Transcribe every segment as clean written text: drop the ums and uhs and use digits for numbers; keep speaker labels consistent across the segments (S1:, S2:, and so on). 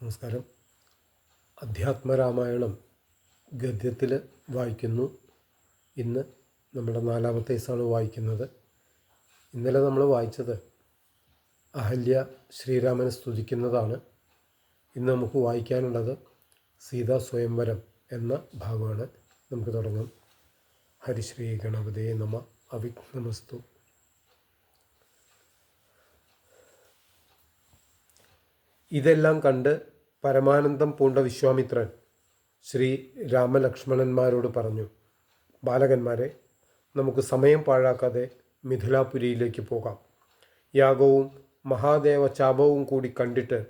S1: നമസ്കാരം. അധ്യാത്മരാമായണം ഗദ്യത്തിൽ വായിക്കുന്നു. ഇന്ന് നമ്മുടെ 4-ാമത്തെ ദിവസമാണ് വായിക്കുന്നത്. ഇന്നലെ നമ്മൾ വായിച്ചത് അഹല്യ ശ്രീരാമനെ സ്തുതിക്കുന്നതാണ്. ഇന്ന് നമുക്ക് വായിക്കാനുള്ളത് സീതാ സ്വയംവരം എന്ന ഭാഗമാണ്. നമുക്ക് തുടങ്ങാം. ഹരിശ്രീ ഗണപതേ നമ. അവിഘ്നമസ്തു. ഇതെല്ലാം കണ്ട് പരമാനന്ദം പൂണ്ട വിശ്വാമിത്രൻ ശ്രീ രാമലക്ഷ്മണന്മാരോട് പറഞ്ഞു, ബാലകന്മാരെ, നമുക്ക് സമയം പാഴാക്കാതെ മിഥിലാപുരിയിലേക്ക് പോകാം. യാഗവും മഹാദേവ ചാപവും കൂടി കണ്ടിട്ട്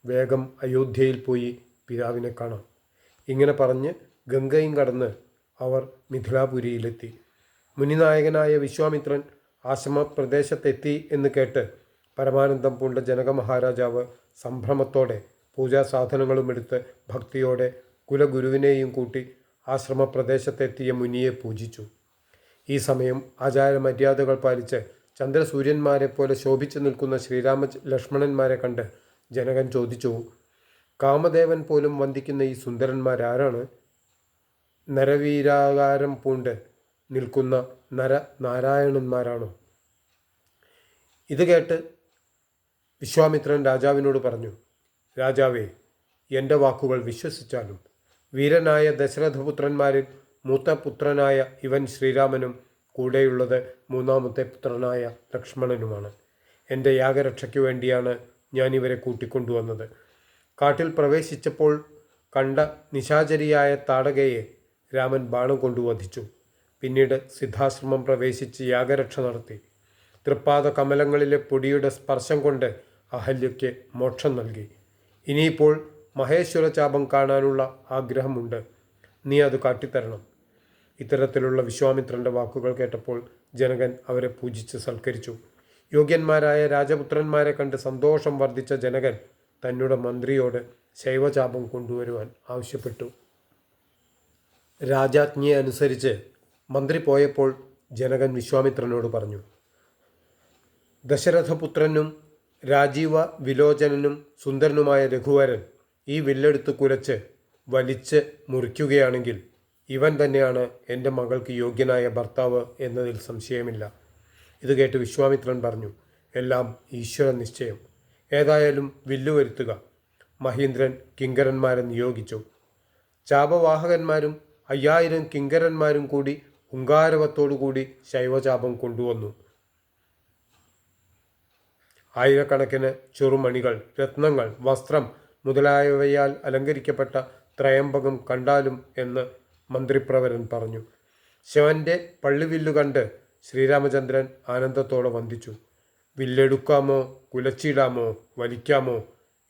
S1: വേഗം അയോധ്യയിൽ പോയി പിതാവിനെ കാണാം. ഇങ്ങനെ പറഞ്ഞ് ഗംഗയും കടന്ന് അവർ മിഥിലാപുരിയിലെത്തി. മുനിനായകനായ വിശ്വാമിത്രൻ ആശ്രമപ്രദേശത്തെത്തി എന്ന് കേട്ട് പരമാനന്ദം പൂണ്ട ജനക മഹാരാജാവ് സംഭ്രമത്തോടെ പൂജാസാധനങ്ങളും എടുത്ത് ഭക്തിയോടെ കുലഗുരുവിനെയും കൂട്ടി ആശ്രമപ്രദേശത്തെത്തിയ മുനിയെ പൂജിച്ചു. ഈ സമയം ആചാരമര്യാദകൾ പാലിച്ച് ചന്ദ്രസൂര്യന്മാരെ പോലെ ശോഭിച്ചു നിൽക്കുന്ന ശ്രീരാമ ലക്ഷ്മണന്മാരെ കണ്ട് ജനകൻ ചോദിച്ചു, കാമദേവൻ പോലും വന്ദിക്കുന്ന ഈ സുന്ദരന്മാരാരാണ്? നരവീരാകാരം പൂണ്ട് നിൽക്കുന്ന നരനാരായണന്മാരാണോ? ഇത് കേട്ട് വിശ്വാമിത്രൻ രാജാവിനോട് പറഞ്ഞു, രാജാവേ, എൻ്റെ വാക്കുകൾ വിശ്വസിച്ചാലും വീരനായ ദശരഥപുത്രന്മാരിൽ മൂത്ത പുത്രനായ ഇവൻ ശ്രീരാമനും കൂടെയുള്ളത് മൂന്നാമത്തെ പുത്രനായ ലക്ഷ്മണനുമാണ്. എൻ്റെ യാഗരക്ഷയ്ക്ക് വേണ്ടിയാണ് ഞാൻ ഇവരെ കൂട്ടിക്കൊണ്ടുവന്നത്. കാട്ടിൽ പ്രവേശിച്ചപ്പോൾ കണ്ട നിശാചരിയായ താടകയെ രാമൻ ബാണം കൊണ്ടു വധിച്ചു. പിന്നീട് സിദ്ധാശ്രമം പ്രവേശിച്ച് യാഗരക്ഷ നടത്തി. തൃപ്പാദ കമലങ്ങളിലെ പൊടിയുടെ സ്പർശം കൊണ്ട് അഹല്യയ്ക്ക് മോക്ഷം നൽകി. ഇനിയിപ്പോൾ മഹേശ്വര ചാപം കാണാനുള്ള ആഗ്രഹമുണ്ട്. നീ അത് കാട്ടിത്തരണം. ഇത്തരത്തിലുള്ള വിശ്വാമിത്രൻ്റെ വാക്കുകൾ കേട്ടപ്പോൾ ജനകൻ അവരെ പൂജിച്ച് സൽക്കരിച്ചു. യോഗ്യന്മാരായ രാജപുത്രന്മാരെ കണ്ട് സന്തോഷം വർദ്ധിച്ച ജനകൻ തന്നുടെ മന്ത്രിയോട് ശൈവചാപം കൊണ്ടുവരുവാൻ ആവശ്യപ്പെട്ടു. രാജാജ്ഞയെ അനുസരിച്ച് മന്ത്രി പോയപ്പോൾ ജനകൻ വിശ്വാമിത്രനോട് പറഞ്ഞു, ദശരഥപുത്രനും രാജീവ വിലോചനനും സുന്ദരനുമായ രഘുവരൻ ഈ വില്ലെടുത്ത് കുലച്ച് വലിച്ച് മുറിക്കുകയാണെങ്കിൽ ഇവൻ തന്നെയാണ് എൻ്റെ മകൾക്ക് യോഗ്യനായ ഭർത്താവ് എന്നതിൽ സംശയമില്ല. ഇത് കേട്ട് വിശ്വാമിത്രൻ പറഞ്ഞു, എല്ലാം ഈശ്വര നിശ്ചയം. ഏതായാലും വില്ലു വരുത്തുക. മഹീന്ദ്രൻ കിങ്കരന്മാരെ നിയോഗിച്ചു. ചാപവാഹകന്മാരും 5000 കിങ്കരന്മാരും കൂടി ഹുങ്കാരവത്തോടുകൂടി ശൈവചാപം കൊണ്ടുവന്നു. ആയിരക്കണക്കിന് ചെറുമണികൾ, രത്നങ്ങൾ, വസ്ത്രം മുതലായവയാൽ അലങ്കരിക്കപ്പെട്ട ത്രയംബകം കണ്ടാലും എന്ന് മന്ത്രിപ്രവരൻ പറഞ്ഞു. ശിവന്റെ പള്ളിവില്ലു കണ്ട് ശ്രീരാമചന്ദ്രൻ ആനന്ദത്തോടെ വന്ദിച്ചു. വില്ലെടുക്കാമോ, കുലച്ചിടാമോ, വലിക്കാമോ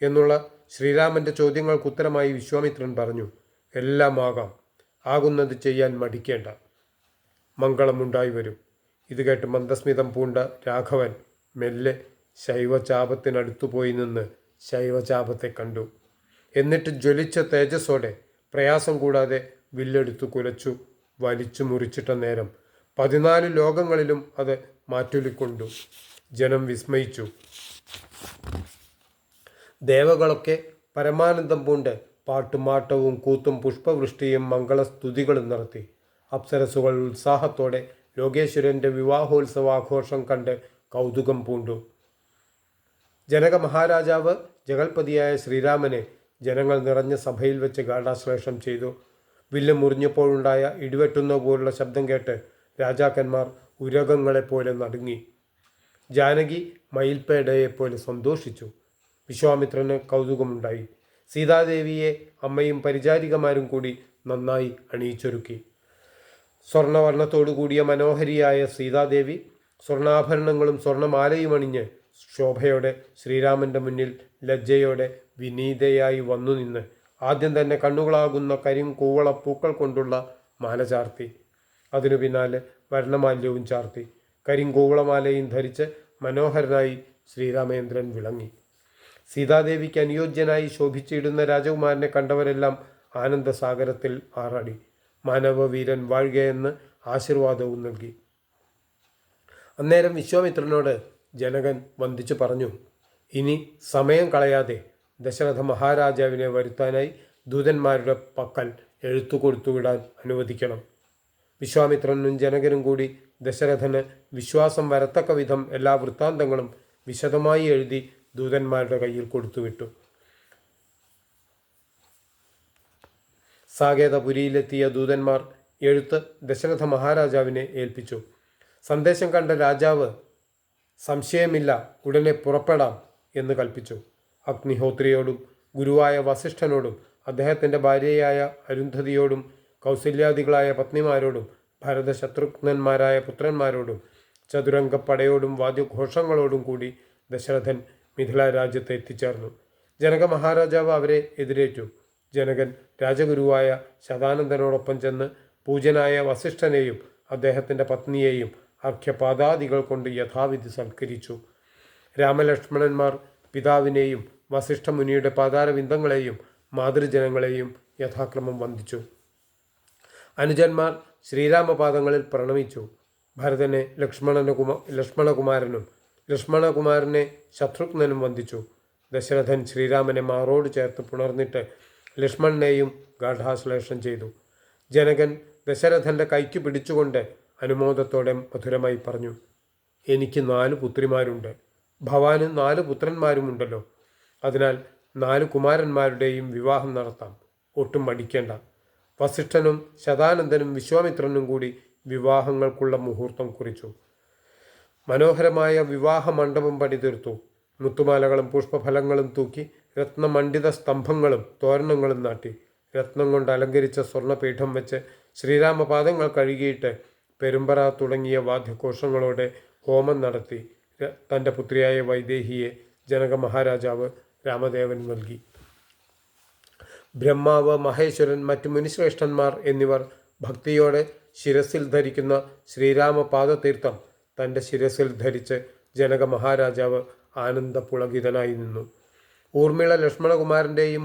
S1: എന്നുള്ള ശ്രീരാമന്റെ ചോദ്യങ്ങൾക്ക് ഉത്തരമായി വിശ്വാമിത്രൻ പറഞ്ഞു, എല്ലാം ആകാം. ആകുന്നത് ചെയ്യാൻ മടിക്കേണ്ട. മംഗളമുണ്ടായി വരും. ഇത് കേട്ട് മന്ദസ്മിതം പൂണ്ട രാഘവൻ മെല്ലെ ശൈവചാപത്തിനടുത്തു പോയി നിന്ന് ശൈവചാപത്തെ കണ്ടു. എന്നിട്ട് ജ്വലിച്ച തേജസ്സോടെ പ്രയാസം കൂടാതെ വില്ലെടുത്തു കുലച്ചു വലിച്ചു മുറിച്ചിട്ട നേരം 14 ലോകങ്ങളിലും അത് മാറ്റൊലിക്കൊണ്ടു. ജനം വിസ്മയിച്ചു. ദേവകളൊക്കെ പരമാനന്ദം പൂണ്ട് പാട്ടുമാട്ടവും കൂത്തും പുഷ്പവൃഷ്ടിയും മംഗളസ്തുതികളും നടത്തി. അപ്സരസുകൾ ഉത്സാഹത്തോടെ ലോകേശ്വരൻ്റെ വിവാഹോത്സവാഘോഷം കണ്ട് കൗതുകം പൂണ്ടു. ജനക മഹാരാജാവ് ജഗൽപതിയായ ശ്രീരാമനെ ജനങ്ങൾ നിറഞ്ഞ സഭയിൽ വെച്ച് ഗാഢാശ്ലേഷം ചെയ്തു. വില്ല് മുറിഞ്ഞപ്പോഴുണ്ടായ ഇടിവെട്ടുന്ന പോലുള്ള ശബ്ദം കേട്ട് രാജാക്കന്മാർ ഉരകങ്ങളെപ്പോലെ നടുങ്ങി. ജാനകി മയിൽപ്പേടയെപ്പോലെ സന്തോഷിച്ചു. വിശ്വാമിത്രന് കൗതുകമുണ്ടായി. സീതാദേവിയെ അമ്മയും പരിചാരികമാരും കൂടി നന്നായി അണിയിച്ചൊരുക്കി. സ്വർണവർണ്ണത്തോടു കൂടിയ മനോഹരിയായ സീതാദേവി സ്വർണാഭരണങ്ങളും സ്വർണമാലയും അണിഞ്ഞ് ശോഭയോടെ ശ്രീരാമൻ്റെ മുന്നിൽ ലജ്ജയോടെ വിനീതയായി വന്നു നിന്ന് ആദ്യം തന്നെ കണ്ണുകളാകുന്ന കരിങ്കൂവള പൂക്കൾ കൊണ്ടുള്ള മാല ചാർത്തി. അതിനു പിന്നാലെ വർണ്ണമാല്യവും ചാർത്തി. കരിങ്കൂവളമാലയും ധരിച്ച് മനോഹരനായി ശ്രീരാമചന്ദ്രൻ വിളങ്ങി. സീതാദേവിക്ക് അനുയോജ്യനായി ശോഭിച്ചിടുന്ന രാജകുമാരനെ കണ്ടവരെല്ലാം ആനന്ദസാഗരത്തിൽ ആറാടി. മാനവവീരൻ വാഴുകയെന്ന് ആശീർവാദവും നൽകി. അന്നേരം വിശ്വാമിത്രനോട് ജനകൻ വന്ദിച്ചു പറഞ്ഞു, ഇനി സമയം കളയാതെ ദശരഥ മഹാരാജാവിനെ വരുത്താനായി ദൂതന്മാരുടെ പക്കൽ എഴുത്തു കൊടുത്തുവിടാൻ അനുവദിക്കണം. വിശ്വാമിത്രനും ജനകനും കൂടി ദശരഥന് വിശ്വാസം വരത്തക്ക വിധം എല്ലാ വൃത്താന്തങ്ങളും വിശദമായി എഴുതി ദൂതന്മാരുടെ കയ്യിൽ കൊടുത്തുവിട്ടു. സാകേതപുരിയിലെത്തിയ ദൂതന്മാർ എഴുത്ത് ദശരഥ മഹാരാജാവിനെ ഏൽപ്പിച്ചു. സന്ദേശം കണ്ട രാജാവ് സംശയമില്ല, ഉടനെ പുറപ്പെടാം എന്ന് കൽപ്പിച്ചു. അഗ്നിഹോത്രിയോടും ഗുരുവായ വസിഷ്ഠനോടും അദ്ദേഹത്തിൻ്റെ ഭാര്യയായ അരുന്ധതിയോടും കൗസല്യാദികളായ പത്നിമാരോടും ഭരതശത്രുഘ്നന്മാരായ പുത്രന്മാരോടും ചതുരംഗപ്പടയോടും വാദ്യഘോഷങ്ങളോടും കൂടി ദശരഥൻ മിഥില രാജ്യത്ത് എത്തിച്ചേർന്നു. ജനക മഹാരാജാവ് അവരെ എതിരേറ്റു. ജനകൻ രാജഗുരുവായ ശതാനന്ദനോടൊപ്പം ചെന്ന് പൂജനായ വസിഷ്ഠനെയും അദ്ദേഹത്തിൻ്റെ പത്നിയെയും അർഘ്യപാദാദികൾ കൊണ്ട് യഥാവിധി സൽക്കരിച്ചു. രാമലക്ഷ്മണന്മാർ പിതാവിനെയും വസിഷ്ഠമുനിയുടെ പാതാരവിന്ദങ്ങളെയും മാതൃജനങ്ങളെയും യഥാക്രമം വന്ദിച്ചു. അനുജന്മാർ ശ്രീരാമപാദങ്ങളിൽ പ്രണമിച്ചു. ഭരതനെ ലക്ഷ്മണകുമാരനും ലക്ഷ്മണകുമാരനെ ശത്രുഘ്നനും വന്ദിച്ചു. ദശരഥൻ ശ്രീരാമനെ മാറോട് ചേർത്ത് പുണർന്നിട്ട് ലക്ഷ്മണനെയും ഗാഠാശ്ലേഷം ചെയ്തു. ജനകൻ ദശരഥൻ്റെ കൈക്ക് പിടിച്ചുകൊണ്ട് അനുമോദത്തോടെ മധുരമായി പറഞ്ഞു, എനിക്ക് 4 പുത്രിമാരുണ്ട്. ഭവാന് 4 പുത്രന്മാരുമുണ്ടല്ലോ. അതിനാൽ 4 കുമാരന്മാരുടെയും വിവാഹം നടത്താം. ഒട്ടും മടിക്കേണ്ട. വസിഷ്ഠനും ശതാനന്ദനും വിശ്വാമിത്രനും കൂടി വിവാഹങ്ങൾക്കുള്ള മുഹൂർത്തം കുറിച്ചു. മനോഹരമായ വിവാഹ മണ്ഡപം പണിതീർത്തു. മുത്തുമാലകളും പുഷ്പഫലങ്ങളും തൂക്കി രത്നമണ്ഡിത സ്തംഭങ്ങളും തോരണങ്ങളും നാട്ടി. രത്നം കൊണ്ട് അലങ്കരിച്ച സ്വർണ്ണപീഠം വെച്ച് ശ്രീരാമപാദങ്ങൾ കഴുകിയിട്ട് പെരുമ്പറ തുടങ്ങിയ വാദ്യഘോഷങ്ങളോടെ ഹോമം നടത്തി തൻ്റെ പുത്രിയായ വൈദേഹിയെ ജനക മഹാരാജാവ് രാമദേവൻ നൽകി. ബ്രഹ്മാവ്, മഹേശ്വരൻ, മറ്റു മുനിശ്രേഷ്ഠന്മാർ എന്നിവർ ഭക്തിയോടെ ശിരസിൽ ധരിക്കുന്ന ശ്രീരാമപാദതീർത്ഥം തൻ്റെ ശിരസിൽ ധരിച്ച് ജനക മഹാരാജാവ് ആനന്ദപുളകിതനായി നിന്നു. ഊർമിള ലക്ഷ്മണകുമാരൻ്റെയും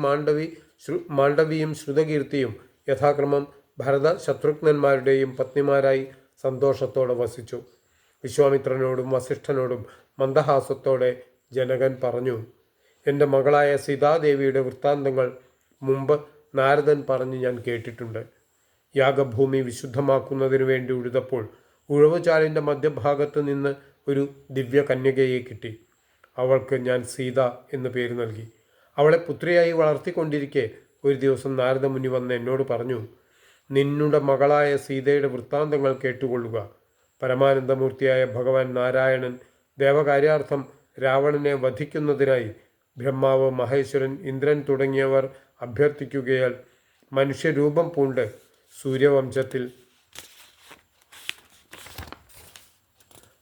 S1: മാണ്ഡവിയും ശ്രുതകീർത്തിയും യഥാക്രമം ഭരത ശത്രുഘ്നന്മാരുടെയും പത്നിമാരായി സന്തോഷത്തോടെ വസിച്ചു. വിശ്വാമിത്രനോടും വസിഷ്ഠനോടും മന്ദഹാസത്തോടെ ജനകൻ പറഞ്ഞു, എൻ്റെ മകളായ സീതാദേവിയുടെ വൃത്താന്തങ്ങൾ മുമ്പ് നാരദൻ പറഞ്ഞ് ഞാൻ കേട്ടിട്ടുണ്ട്. യാഗഭൂമി വിശുദ്ധമാക്കുന്നതിനു വേണ്ടി ഉഴുതപ്പോൾ ഉഴവുചാലിൻ്റെ മധ്യഭാഗത്ത് നിന്ന് ഒരു ദിവ്യ കന്യകയെ കിട്ടി. അവൾക്ക് ഞാൻ സീത എന്ന് പേര് നൽകി. അവളെ പുത്രിയായി വളർത്തിക്കൊണ്ടിരിക്കെ ഒരു ദിവസം നാരദമുനി വന്ന് എന്നോട് പറഞ്ഞു, നിന്നുടെ മകളായ സീതയുടെ വൃത്താന്തങ്ങൾ കേട്ടുകൊള്ളുക. പരമാനന്ദമൂർത്തിയായ ഭഗവാൻ നാരായണൻ ദേവകാര്യാർത്ഥം രാവണനെ വധിക്കുന്നതിനായി ബ്രഹ്മാവ്, മഹേശ്വരൻ, ഇന്ദ്രൻ തുടങ്ങിയവർ അഭ്യർത്ഥിക്കുകയാൽ മനുഷ്യരൂപം പൂണ്ട് സൂര്യവംശത്തിൽ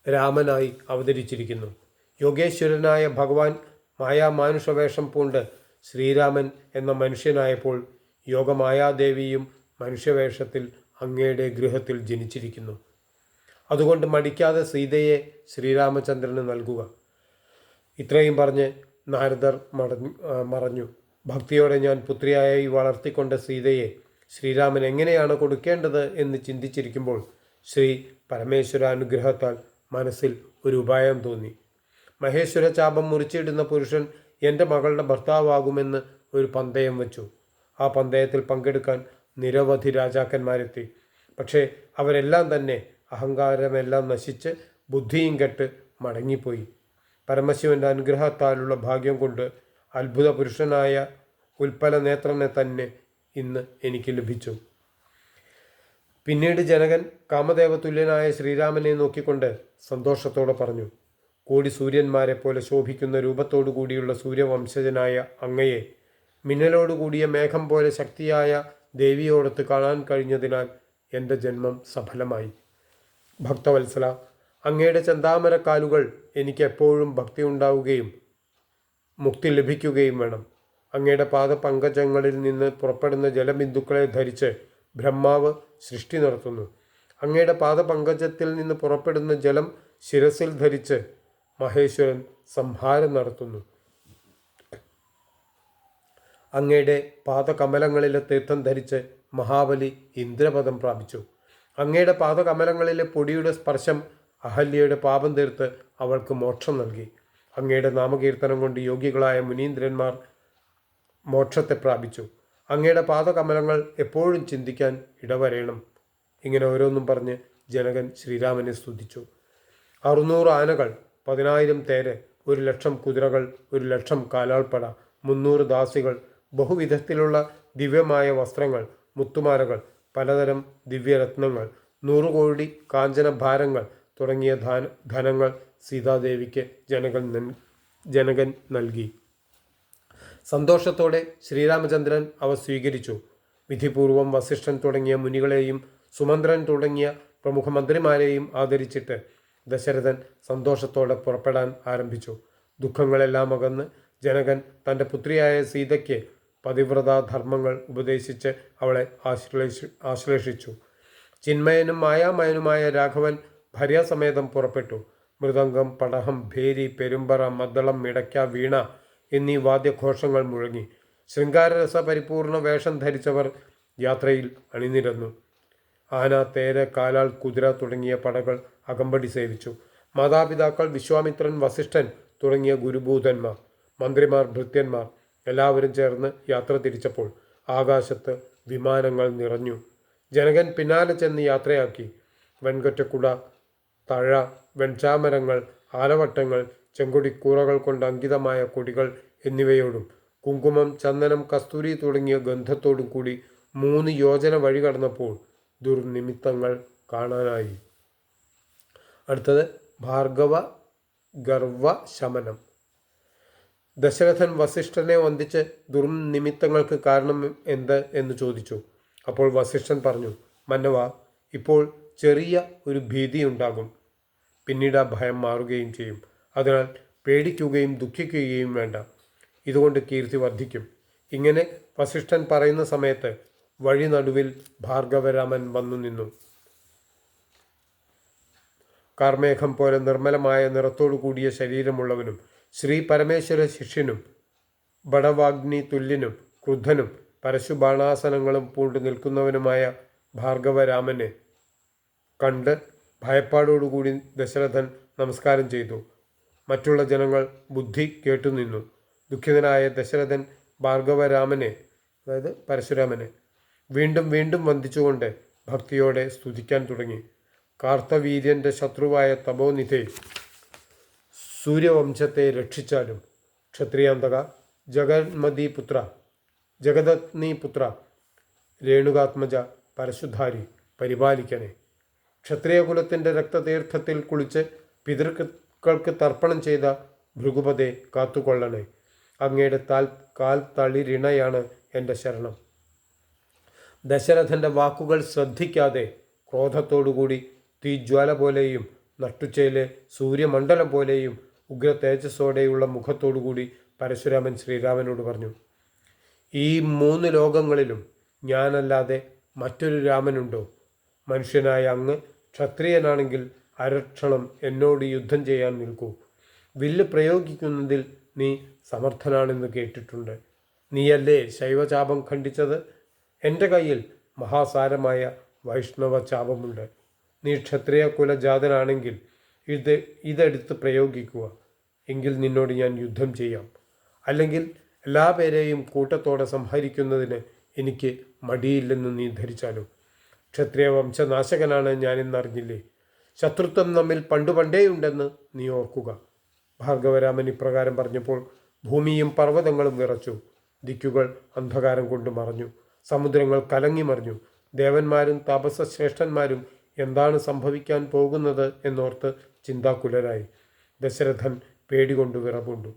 S1: രാമനായി അവതരിച്ചിരിക്കുന്നു. യോഗേശ്വരനായ ഭഗവാൻ മായാമാനുഷവേഷം പൂണ്ട് ശ്രീരാമൻ എന്ന മനുഷ്യനായപ്പോൾ യോഗമായാദേവിയും മനുഷ്യവേഷത്തിൽ അങ്ങയുടെ ഗൃഹത്തിൽ ജനിച്ചിരിക്കുന്നു. അതുകൊണ്ട് മടിക്കാതെ സീതയെ ശ്രീരാമചന്ദ്രന് നൽകുക. ഇത്രയും പറഞ്ഞ് നാരദർ മറഞ്ഞു. ഭക്തിയോടെ ഞാൻ പുത്രിയായി വളർത്തിക്കൊണ്ട സീതയെ ശ്രീരാമൻ എങ്ങനെയാണ് കൊടുക്കേണ്ടത് എന്ന് ചിന്തിച്ചിരിക്കുമ്പോൾ ശ്രീ പരമേശ്വര അനുഗ്രഹത്താൽ മനസ്സിൽ ഒരു ഉപായം തോന്നി. മഹേശ്വര ചാപം മുറിച്ചിടുന്ന പുരുഷൻ എൻ്റെ മകളുടെ ഭർത്താവാകുമെന്ന് ഒരു പന്തയം വെച്ചു. ആ പന്തയത്തിൽ പങ്കെടുക്കാൻ നിരവധി രാജാക്കന്മാരെത്തി. പക്ഷേ അവരെല്ലാം തന്നെ അഹങ്കാരമെല്ലാം നശിച്ച് ബുദ്ധിയും കെട്ട് മടങ്ങിപ്പോയി. പരമശിവൻ്റെ അനുഗ്രഹത്താലുള്ള ഭാഗ്യം കൊണ്ട് അത്ഭുത പുരുഷനായ ഉൽപ്പല നേത്രനെ തന്നെ ഇന്ന് എനിക്ക് ലഭിച്ചു. പിന്നീട് ജനകൻ കാമദേവതുല്യനായ ശ്രീരാമനെ നോക്കിക്കൊണ്ട് സന്തോഷത്തോടെ പറഞ്ഞു, കോടി സൂര്യന്മാരെ പോലെ ശോഭിക്കുന്ന രൂപത്തോടു കൂടിയുള്ള സൂര്യവംശജനായ അങ്ങയെ മിന്നലോടുകൂടിയ മേഘം പോലെ ശക്തിയായ ദേവിയോടൊത്ത് കാണാൻ കഴിഞ്ഞതിനാൽ എൻ്റെ ജന്മം സഫലമായി. ഭക്തവത്സല, അങ്ങയുടെ ചെന്താമരക്കാലുകൾ എനിക്ക് എപ്പോഴും ഭക്തി ഉണ്ടാവുകയും മുക്തി ലഭിക്കുകയും വേണം. അങ്ങയുടെ പാദപങ്കജങ്ങളിൽ നിന്ന് പുറപ്പെടുന്ന ജലബിന്ദുക്കളെ ധരിച്ച് ബ്രഹ്മാവ് സൃഷ്ടി നടത്തുന്നു. അങ്ങയുടെ പാദപങ്കജത്തിൽ നിന്ന് പുറപ്പെടുന്ന ജലം ശിരസിൽ ധരിച്ച് മഹേശ്വരൻ സംഹാരം നടത്തുന്നു. അങ്ങയുടെ പാദകമലങ്ങളിലെ തീർത്ഥം ധരിച്ച് മഹാബലി ഇന്ദ്രപദം പ്രാപിച്ചു. അങ്ങയുടെ പാദകമലങ്ങളിലെ പൊടിയുടെ സ്പർശം അഹല്യയുടെ പാപം തീർത്ത് അവൾക്ക് മോക്ഷം നൽകി. അങ്ങയുടെ നാമകീർത്തനം കൊണ്ട് യോഗികളായ മുനീന്ദ്രന്മാർ മോക്ഷത്തെ പ്രാപിച്ചു. അങ്ങയുടെ പാദകമലങ്ങൾ എപ്പോഴും ചിന്തിക്കാൻ ഇടവരേണം. ഇങ്ങനെ ഓരോന്നും പറഞ്ഞ് ജനകൻ ശ്രീരാമനെ സ്തുതിച്ചു. 600 ആനകൾ, 10,000 തേര്, 1,00,000 കുതിരകൾ, 1,00,000 കാലാൾപ്പട, 300 ദാസികൾ, ബഹുവിധത്തിലുള്ള ദിവ്യമായ വസ്ത്രങ്ങൾ, മുത്തുമാലകൾ, പലതരം ദിവ്യരത്നങ്ങൾ, 100 കോടി കാഞ്ചനഭാരങ്ങൾ തുടങ്ങിയ ധനങ്ങൾ സീതാദേവിക്ക് ജനകൻ നൽകി. സന്തോഷത്തോടെ ശ്രീരാമചന്ദ്രൻ അവ സ്വീകരിച്ചു. വിധിപൂർവം വസിഷ്ഠൻ തുടങ്ങിയ മുനികളെയും സുമന്ത്രൻ തുടങ്ങിയ പ്രമുഖ മന്ത്രിമാരെയും ആദരിച്ചിട്ട് ദശരഥൻ സന്തോഷത്തോടെ പുറപ്പെടാൻ ആരംഭിച്ചു. ദുഃഖങ്ങളെല്ലാം അകന്ന് ജനകൻ തൻ്റെ പുത്രിയായ സീതയ്ക്ക് പതിവ്രതാധർമ്മങ്ങൾ ഉപദേശിച്ച് അവളെ ആശ്ലേഷിച്ചു. ചിന്മയനും മായാമയനുമായ രാഘവൻ ഭാര്യാസമേതം പുറപ്പെട്ടു. മൃദംഗം, പടഹം, ഭേരി, പെരുമ്പറ, മദ്ദളം, മിടയ്ക്ക, വീണ എന്നീ വാദ്യഘോഷങ്ങൾ മുഴങ്ങി. ശൃംഗാരരസ പരിപൂർണ വേഷം ധരിച്ചവർ യാത്രയിൽ അണിനിരന്നു. ആന, തേര്, കാലാൾ, കുതിര തുടങ്ങിയ പടകൾ അകമ്പടി സേവിച്ചു. മാതാപിതാക്കൾ, വിശ്വാമിത്രൻ, വസിഷ്ഠൻ തുടങ്ങിയ ഗുരുഭൂതന്മാർ, മന്ത്രിമാർ, ഭൃത്യന്മാർ എല്ലാവരും ചേർന്ന് യാത്ര തിരിച്ചപ്പോൾ ആകാശത്ത് വിമാനങ്ങൾ നിറഞ്ഞു. ജനകൻ പിന്നാലെ ചെന്ന് യാത്രയാക്കി. വെൺകൊറ്റക്കുട, തഴ, വെൺചാമരങ്ങൾ, ആലവട്ടങ്ങൾ, ചെങ്കൊടിക്കൂറകൾ കൊണ്ട് അങ്കിതമായ കൊടികൾ എന്നിവയോടും കുങ്കുമം, ചന്ദനം, കസ്തൂരി തുടങ്ങിയ ഗന്ധത്തോടും കൂടി 3 യോജന വഴി കടന്നപ്പോൾ ദുർനിമിത്തങ്ങൾ കാണാനായി. അടുത്തത് ഭാർഗവ ഗർവ ശമനം. ദശരഥൻ വസിഷ്ഠനെ വന്ദിച്ച് ദുർനിമിത്തങ്ങൾക്ക് കാരണം എന്ത് എന്ന് ചോദിച്ചു. അപ്പോൾ വസിഷ്ഠൻ പറഞ്ഞു, മന്നവ, ഇപ്പോൾ ചെറിയ ഒരു ഭീതിയുണ്ടാകും. പിന്നീട് ആ ഭയം മാറുകയും ചെയ്യും. അതിനാൽ പേടിക്കുകയും ദുഃഖിക്കുകയും വേണ്ട. ഇതുകൊണ്ട് കീർത്തി വർദ്ധിക്കും. ഇങ്ങനെ വസിഷ്ഠൻ പറയുന്ന സമയത്ത് വഴി നടുവിൽ ഭാർഗവരാമൻ വന്നു നിന്നു. കാർമേഘം പോലെ നിർമ്മലമായ നിറത്തോടു കൂടിയ ശരീരമുള്ളവനും ശ്രീ പരമേശ്വര ശിഷ്യനും ബടവാഗ്നി തുല്യനും ക്രുദ്ധനും പരശുബാണാസനങ്ങളും പൂണ്ടു നിൽക്കുന്നവനുമായ ഭാർഗവരാമനെ കണ്ട് ഭയപ്പാടോടുകൂടി ദശരഥൻ നമസ്കാരം ചെയ്തു. മറ്റുള്ള ജനങ്ങൾ ബുദ്ധി കേട്ടുനിന്നു. ദുഃഖിതനായ ദശരഥൻ ഭാർഗവരാമനെ, അതായത് പരശുരാമനെ വീണ്ടും വീണ്ടും വന്ദിച്ചുകൊണ്ട് ഭക്തിയോടെ സ്തുതിക്കാൻ തുടങ്ങി. കാർത്തവീര്യൻ്റെ ശത്രുവായ തപോനിധേ, സൂര്യവംശത്തെ രക്ഷിച്ചാലും ക്ഷത്രിയാന്തക, ജഗദഗ്നിപുത്ര, രേണുകാത്മജ, പരശുധാരി പരിപാലിക്കണേ. ക്ഷത്രിയകുലത്തിൻ്റെ രക്തതീർത്ഥത്തിൽ കുളിച്ച് പിതൃക്കൾക്ക് തർപ്പണം ചെയ്ത ഭൃഗുപതെ കാത്തുകൊള്ളണേ. അങ്ങയുടെ കാൽ തളിരിണയാണ് എൻ്റെ ശരണം. ദശരഥൻ്റെ വാക്കുകൾ ശ്രദ്ധിക്കാതെ ക്രോധത്തോടുകൂടി തീജ്വാല പോലെയും നട്ടുച്ചയിലെ സൂര്യമണ്ഡലം പോലെയും ഉഗ്ര തേജസ്സോടെയുള്ള മുഖത്തോടുകൂടി പരശുരാമൻ ശ്രീരാമനോട് പറഞ്ഞു, ഈ 3 ലോകങ്ങളിലും ഞാനല്ലാതെ മറ്റൊരു രാമനുണ്ടോ? മനുഷ്യനായ അങ്ങ് ക്ഷത്രിയനാണെങ്കിൽ അരക്ഷണം എന്നോട് യുദ്ധം ചെയ്യാൻ നിൽക്കൂ. വില്ല് പ്രയോഗിക്കുന്നതിൽ നീ സമർത്ഥനാണെന്ന് കേട്ടിട്ടുണ്ട്. നീയല്ലേ ശൈവചാപം ഖണ്ഡിച്ചത്? എൻ്റെ കയ്യിൽ മഹാസാരമായ വൈഷ്ണവ ചാപമുണ്ട്. നീ ക്ഷത്രിയ കുലജാതനാണെങ്കിൽ ഇതെടുത്ത് പ്രയോഗിക്കുക. എങ്കിൽ നിന്നോട് ഞാൻ യുദ്ധം ചെയ്യാം. അല്ലെങ്കിൽ എല്ലാ പേരെയും കൂട്ടത്തോടെ സംഹരിക്കുന്നതിന് എനിക്ക് മടിയില്ലെന്ന് നീ ധരിച്ചാലും. ക്ഷത്രിയ വംശനാശകനാണ് ഞാനെന്നറിഞ്ഞില്ലേ? ശത്രുത്വം നമ്മിൽ പണ്ടുപണ്ടേയുണ്ടെന്ന് നീ ഓർക്കുക. ഭാർഗവരാമൻ ഇപ്രകാരം പറഞ്ഞപ്പോൾ ഭൂമിയും പർവ്വതങ്ങളും വിറച്ചു. ദിക്കുകൾ അന്ധകാരം കൊണ്ട് മറഞ്ഞു. സമുദ്രങ്ങൾ കലങ്ങി മറിഞ്ഞു. ദേവന്മാരും താപസശ്രേഷ്ഠന്മാരും എന്താണ് സംഭവിക്കാൻ പോകുന്നത് എന്നോർത്ത് ചിന്താകുലരായി. ദശരഥൻ പേടികൊണ്ട് വിറപൂണ്ടു.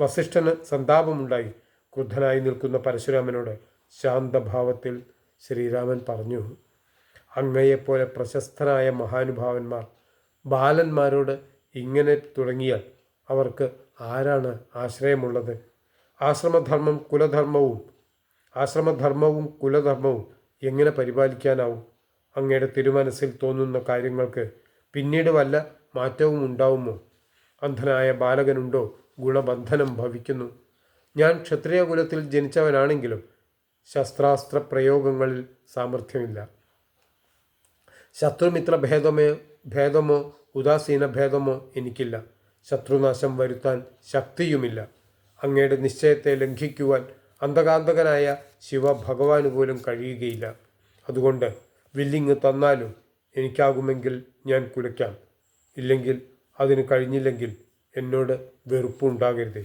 S1: വസിഷ്ഠന് സന്താപമുണ്ടായി. ക്രുദ്ധനായി നിൽക്കുന്ന പരശുരാമനോട് ശാന്തഭാവത്തിൽ ശ്രീരാമൻ പറഞ്ഞു, അങ്ങയെപ്പോലെ പ്രശസ്തനായ മഹാനുഭാവന്മാർ ബാലന്മാരോട് ഇങ്ങനെ തുടങ്ങിയാൽ അവർക്ക് ആരാണ് ആശ്രയമുള്ളത്? ആശ്രമധർമ്മവും കുലധർമ്മവും എങ്ങനെ പരിപാലിക്കാനാവും? അങ്ങയുടെ തിരുമനസ്സിൽ തോന്നുന്ന കാര്യങ്ങൾക്ക് പിന്നീട് വല്ല മാറ്റവും ഉണ്ടാവുമോ? അന്ധനായ ബാലകനുണ്ടോ ഗുണബന്ധനം ഭവിക്കുന്നു? ഞാൻ ക്ഷത്രിയ കുലത്തിൽ ജനിച്ചവനാണെങ്കിലും ശസ്ത്രാസ്ത്ര പ്രയോഗങ്ങളിൽ സാമർഥ്യമില്ല. ശത്രുമിത്ര ഭേദമോ ഉദാസീന ഭേദമോ എനിക്കില്ല. ശത്രുനാശം വരുത്താൻ ശക്തിയുമില്ല. അങ്ങയുടെ നിശ്ചയത്തെ ലംഘിക്കുവാൻ അന്ധകാന്തകനായ ശിവഭഗവാന് പോലും കഴിയുകയില്ല. അതുകൊണ്ട് വില്ലിങ് തന്നാലും എനിക്കാകുമെങ്കിൽ ഞാൻ കുലയ്ക്കാം. ഇല്ലെങ്കിൽ അതിന് കഴിഞ്ഞില്ലെങ്കിൽ എന്നോട് വെറുപ്പുണ്ടാകരുത്.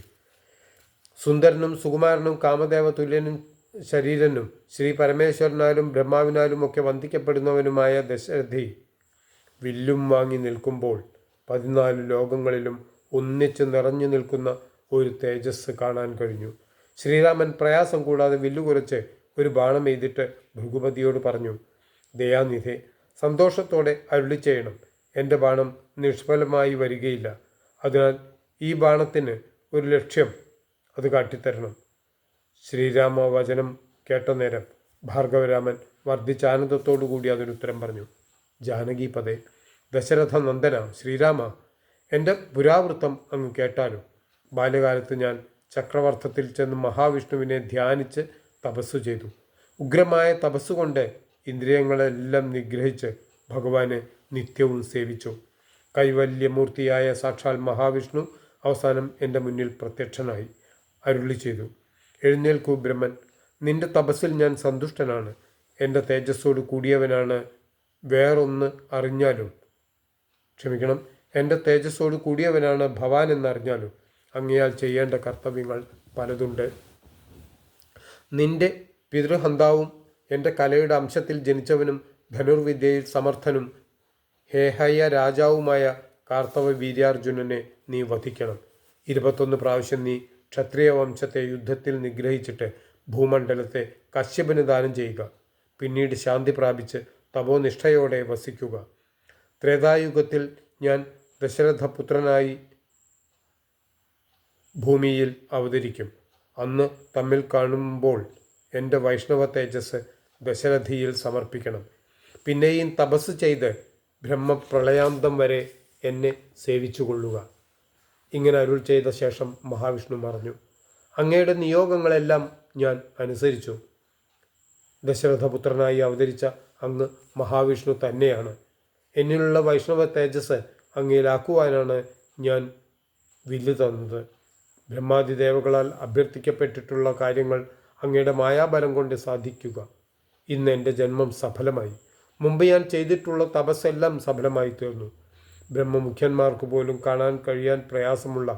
S1: സുന്ദരനും സുകുമാരനും കാമദേവ തുല്യനും ശരീരനും ശ്രീ പരമേശ്വരനാലും ബ്രഹ്മാവിനാലും ഒക്കെ വന്ദിക്കപ്പെടുന്നവനുമായ ദശരഥി വില്ലും വാങ്ങി നിൽക്കുമ്പോൾ 14 ലോകങ്ങളിലും ഒന്നിച്ച് നിറഞ്ഞു നിൽക്കുന്ന ഒരു തേജസ് കാണാൻ കഴിഞ്ഞു. ശ്രീരാമൻ പ്രയാസം കൂടാതെ വില്ലുകുറച്ച് ഒരു ബാണം എഴുതിയിട്ട് ഭൃഗുപതിയോട് പറഞ്ഞു, ദയാനിധേ, സന്തോഷത്തോടെ അരുളി ചെയ്യണം. എൻ്റെ ബാണം നിഷ്ഫലമായി വരികയില്ല. അതിനാൽ ഈ ബാണത്തിന് ഒരു ലക്ഷ്യം അത് കാട്ടിത്തരണം. ശ്രീരാമ വചനം കേട്ട നേരം ഭാർഗവരാമൻ വർദ്ധിച്ച ആനന്ദത്തോടു കൂടി അതിനുത്തരം പറഞ്ഞു. ജാനകീപദേ, ദശരഥ നന്ദന ശ്രീരാമ, എൻ്റെ പുരാവൃത്തം അങ്ങ് കേട്ടാലും. ബാല്യകാലത്ത് ഞാൻ ചക്രവർത്തത്തിൽ ചെന്ന് മഹാവിഷ്ണുവിനെ ധ്യാനിച്ച് തപസ്സു ചെയ്തു. ഉഗ്രമായ തപസ്സുകൊണ്ട് ഇന്ദ്രിയങ്ങളെല്ലാം നിഗ്രഹിച്ച് ഭഗവാനെ നിത്യവും സേവിച്ചു. കൈവല്യമൂർത്തിയായ സാക്ഷാൽ മഹാവിഷ്ണു അവസാനം എൻ്റെ മുന്നിൽ പ്രത്യക്ഷനായി അരുളി ചെയ്തു, എഴുന്നേൽക്കൂ ബ്രഹ്മൻ, നിന്റെ തപസ്സിൽ ഞാൻ സന്തുഷ്ടനാണ്. എൻ്റെ തേജസ്സോട് കൂടിയവനാണ് വേറൊന്ന് അറിഞ്ഞാലും എൻ്റെ തേജസ്സോട് കൂടിയവനാണ് ഭവാൻ എന്നറിഞ്ഞാലും അങ്ങയാൽ ചെയ്യേണ്ട കർത്തവ്യങ്ങൾ പലതുണ്ട്. നിന്റെ പിതൃഹന്താവും എൻ്റെ കലയുടെ അംശത്തിൽ ജനിച്ചവനും ധനുർവിദ്യയിൽ സമർത്ഥനും ഹേഹയ രാജാവുമായ കാർത്തവ വീര്യാർജുനനെ നീ വധിക്കണം. 21 പ്രാവശ്യം നീ ക്ഷത്രിയ വംശത്തെ യുദ്ധത്തിൽ നിഗ്രഹിച്ചിട്ട് ഭൂമണ്ഡലത്തെ കശ്യപന് ദാനം ചെയ്യുക. പിന്നീട് ശാന്തി പ്രാപിച്ച് തപോനിഷ്ഠയോടെ വസിക്കുക. ത്രേതായുഗത്തിൽ ഞാൻ ദശരഥപുത്രനായി ഭൂമിയിൽ അവതരിക്കും. അന്ന് തമ്മിൽ കാണുമ്പോൾ എൻ്റെ വൈഷ്ണവ തേജസ് ദശരഥിയിൽ സമർപ്പിക്കണം. പിന്നെയും തപസ് ചെയ്ത് ബ്രഹ്മപ്രളയാന്തം വരെ എന്നെ സേവിച്ചുകൊള്ളുക. ഇങ്ങനെ അരുൾ ചെയ്ത ശേഷം മഹാവിഷ്ണു പറഞ്ഞു, അങ്ങയുടെ നിയോഗങ്ങളെല്ലാം ഞാൻ അനുസരിച്ചു. ദശരഥപുത്രനായി അവതരിച്ച അങ്ങ് മഹാവിഷ്ണു തന്നെയാണ്. എന്നിലുള്ള വൈഷ്ണവ തേജസ് അങ്ങയിലാക്കുവാനാണ് ഞാൻ വില്ല് തന്നത്. ബ്രഹ്മാദിദേവകളാൽ അഭ്യർത്ഥിക്കപ്പെട്ടിട്ടുള്ള കാര്യങ്ങൾ അങ്ങയുടെ മായാബലം കൊണ്ട് സാധിക്കുക. ഇന്ന് എൻ്റെ ജന്മം സഫലമായി. മുമ്പ് ഞാൻ ചെയ്തിട്ടുള്ള തപസ്സെല്ലാം സഫലമായി തീർന്നു. ബ്രഹ്മമുഖ്യന്മാർക്ക് പോലും കാണാൻ കഴിയാൻ പ്രയാസമുള്ള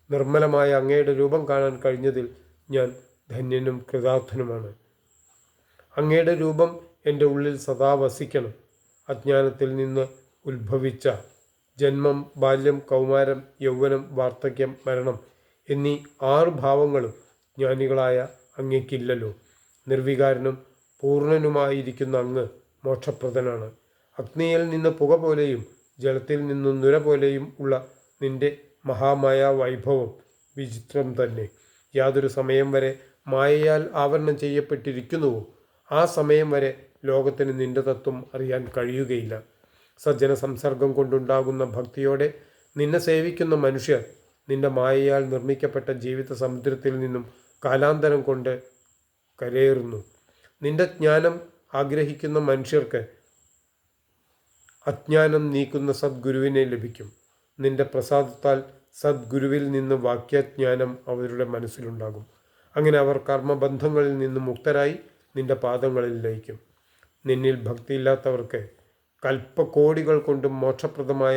S1: നിർമ്മലമായ അങ്ങയുടെ രൂപം കാണാൻ കഴിഞ്ഞതിൽ ഞാൻ ധന്യനും കൃതാർത്ഥനുമാണ്. അങ്ങയുടെ രൂപം എൻ്റെ ഉള്ളിൽ സദാ വസിക്കണം. അജ്ഞാനത്തിൽ നിന്ന് ഉത്ഭവിച്ച ജന്മം, ബാല്യം, കൗമാരം, യൗവനം, വാർദ്ധക്യം, മരണം എന്നീ 6 ഭാവങ്ങളും ജ്ഞാനികളായ അങ്ങയ്ക്കില്ലല്ലോ. നിർവികാരനും പൂർണ്ണനുമായിരിക്കുന്ന അങ്ങ് മോക്ഷപ്രദനാണ്. അഗ്നിയിൽ നിന്ന് പുക പോലെയും ജലത്തിൽ നിന്നും നുര പോലെയും ഉള്ള നിന്റെ മഹാമായ വൈഭവം വിചിത്രം തന്നെ. യാതൊരു സമയം വരെ മായയാൽ ആവരണം ചെയ്യപ്പെട്ടിരിക്കുന്നുവോ ആ സമയം വരെ ലോകത്തിന് നിന്റെ തത്വം അറിയാൻ കഴിയുകയില്ല. സജ്ജന സംസർഗം കൊണ്ടുണ്ടാകുന്ന ഭക്തിയോടെ നിന്നെ സേവിക്കുന്ന മനുഷ്യർ നിന്റെ മായയാൽ നിർമ്മിക്കപ്പെട്ട ജീവിത സമുദ്രത്തിൽ നിന്നും കാലാന്തരം കൊണ്ട് കരയേറുന്നു. നിന്റെ ജ്ഞാനം ആഗ്രഹിക്കുന്ന മനുഷ്യർക്ക് അജ്ഞാനം നീക്കുന്ന സദ്ഗുരുവിനെ ലഭിക്കും. നിന്റെ പ്രസാദത്താൽ സദ്ഗുരുവിൽ നിന്ന് വാക്യജ്ഞാനം അവരുടെ മനസ്സിലുണ്ടാകും. അങ്ങനെ അവർ കർമ്മബന്ധങ്ങളിൽ നിന്ന് മുക്തരായി നിന്റെ പാദങ്ങളിൽ ലയിക്കും. നിന്നിൽ ഭക്തിയില്ലാത്തവർക്ക് കൽപ്പകോടികൾ കൊണ്ടും മോക്ഷപ്രദമായ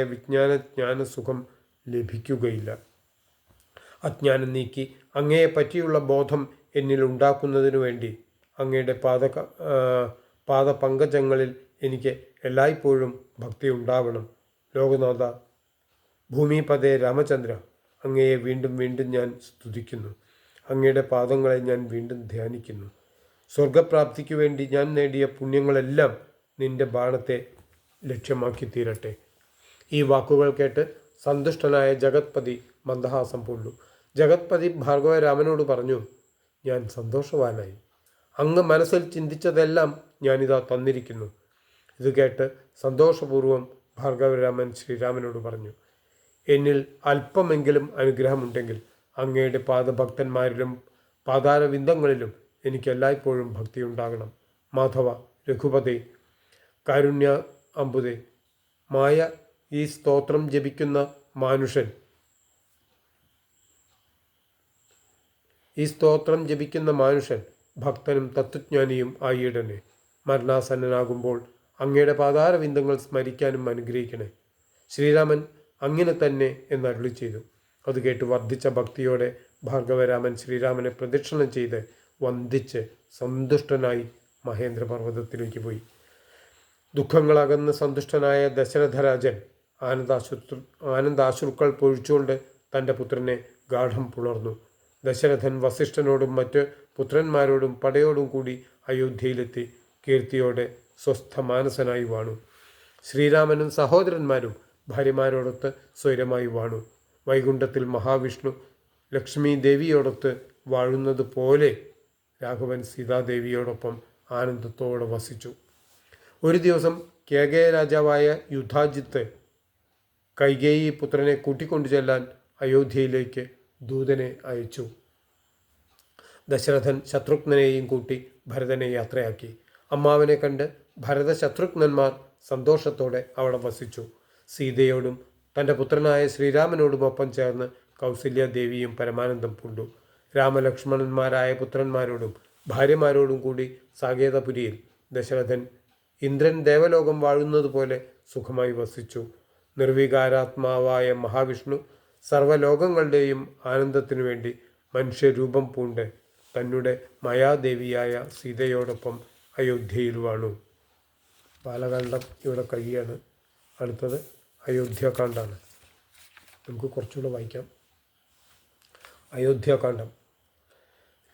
S1: ജ്ഞാനസുഖം ലഭിക്കുകയില്ല. അജ്ഞാനം നീക്കി അങ്ങയെ പറ്റിയുള്ള ബോധം എന്നിൽ ഉണ്ടാക്കുന്നതിനു വേണ്ടി അങ്ങയുടെ പാദപങ്കജങ്ങളിൽ എനിക്ക് എല്ലായ്പ്പോഴും ഭക്തി ഉണ്ടാവണം. ലോകനാഥ ഭൂമിപതേ രാമചന്ദ്ര, അങ്ങയെ വീണ്ടും വീണ്ടും ഞാൻ സ്തുതിക്കുന്നു. അങ്ങയുടെ പാദങ്ങളെ ഞാൻ വീണ്ടും ധ്യാനിക്കുന്നു. സ്വർഗപ്രാപ്തിക്കു വേണ്ടി ഞാൻ നേടിയ പുണ്യങ്ങളെല്ലാം നിന്റെ ബാണത്തെ ലക്ഷ്യമാക്കി തീരട്ടെ. ഈ വാക്കുകൾ കേട്ട് സന്തുഷ്ടനായ ജഗത്പതി മന്ദഹാസം പൂണ്ടു. ജഗത്പതി ഭാർഗവരാമനോട് പറഞ്ഞു, ഞാൻ സന്തോഷവാനായി. അങ്ങ് മനസ്സിൽ ചിന്തിച്ചതെല്ലാം ഞാനിതാ തന്നിരിക്കുന്നു. ഇത് കേട്ട് സന്തോഷപൂർവ്വം ഭാർഗവരാമൻ ശ്രീരാമനോട് പറഞ്ഞു, എന്നിൽ അല്പമെങ്കിലും അനുഗ്രഹമുണ്ടെങ്കിൽ അങ്ങയുടെ പാദഭക്തന്മാരിലും പാതാരവിന്ദങ്ങളിലും എനിക്ക് എല്ലായ്പ്പോഴും ഭക്തി ഉണ്ടാകണം. മാധവ, രഘുപതേ, കാരുണ്യ അമ്പുതേ, മായ ഈ സ്തോത്രം ജപിക്കുന്ന മാനുഷൻ ഈ സ്തോത്രം ജപിക്കുന്ന മനുഷ്യൻ ഭക്തനും തത്വജ്ഞാനിയും ആയിടണേ. മരണാസന്നനാകുമ്പോൾ അങ്ങയുടെ പാതാരവിന്ദങ്ങൾ സ്മരിക്കാനും അനുഗ്രഹിക്കണേ. ശ്രീരാമൻ അങ്ങനെ തന്നെ എന്നരുളി ചെയ്തു. അത് കേട്ട് വർദ്ധിച്ച ഭക്തിയോടെ ഭാർഗവരാമൻ ശ്രീരാമനെ പ്രദക്ഷിണം ചെയ്ത് വന്ദിച്ച് സന്തുഷ്ടനായി മഹേന്ദ്രപർവ്വതത്തിലേക്ക് പോയി. ദുഃഖങ്ങളകന്ന് സന്തുഷ്ടനായ ദശരഥരാജൻ ആനന്ദാശ്രുക്കൾ പൊഴിച്ചുകൊണ്ട് തൻ്റെ പുത്രനെ ഗാഠം പുണർന്നു. ദശരഥൻ വസിഷ്ഠനോടും മറ്റ് പുത്രന്മാരോടും പടയോടും കൂടി അയോധ്യയിലെത്തി കീർത്തിയോടെ സ്വസ്ഥമാനസനായി വാണു. ശ്രീരാമനും സഹോദരന്മാരും ഭാര്യമാരോടൊത്ത് സ്വൈരമായി വാണു. വൈകുണ്ഠത്തിൽ മഹാവിഷ്ണു ലക്ഷ്മി ദേവിയോടൊത്ത് വാഴുന്നത് പോലെ രാഘവൻ സീതാദേവിയോടൊപ്പം ആനന്ദത്തോടെ വസിച്ചു. ഒരു ദിവസം കേകയ രാജാവായ യുദ്ധാജിത്ത് കൈകേയി പുത്രനെ കൂട്ടിക്കൊണ്ടു ചെല്ലാൻ അയോധ്യയിലേക്ക് ദൂതനെ അയച്ചു. ദശരഥൻ ശത്രുഘ്നനെയും കൂട്ടി ഭരതനെ യാത്രയാക്കി. അമ്മാവനെ കണ്ട് ഭരത ശത്രുഘ്നന്മാർ സന്തോഷത്തോടെ അവിടെ വസിച്ചു. സീതയോടും തൻ്റെ പുത്രനായ ശ്രീരാമനോടുമൊപ്പം ചേർന്ന് കൗസല്യാദേവിയും പരമാനന്ദം പൂണ്ടു. രാമലക്ഷ്മണന്മാരായ പുത്രന്മാരോടും ഭാര്യമാരോടും കൂടി സാകേതപുരിയിൽ ദശരഥൻ ഇന്ദ്രൻ ദേവലോകം വാഴുന്നത് പോലെ സുഖമായി വസിച്ചു. നിർവികാരാത്മാവായ മഹാവിഷ്ണു സർവ്വലോകങ്ങളുടെയും ആനന്ദത്തിനു വേണ്ടി മനുഷ്യരൂപം പൂണ്ട് തന്നെ മായാദേവിയായ സീതയോടൊപ്പം അയോധ്യയിൽ വാണു. ബാലകാന്ഡം ഇവിടെ കഴിയാണ്. അടുത്തത് അയോധ്യാകാന്ഡാണ്. നമുക്ക് കുറച്ചുകൂടെ വായിക്കാം. അയോധ്യാകാന്ഡം.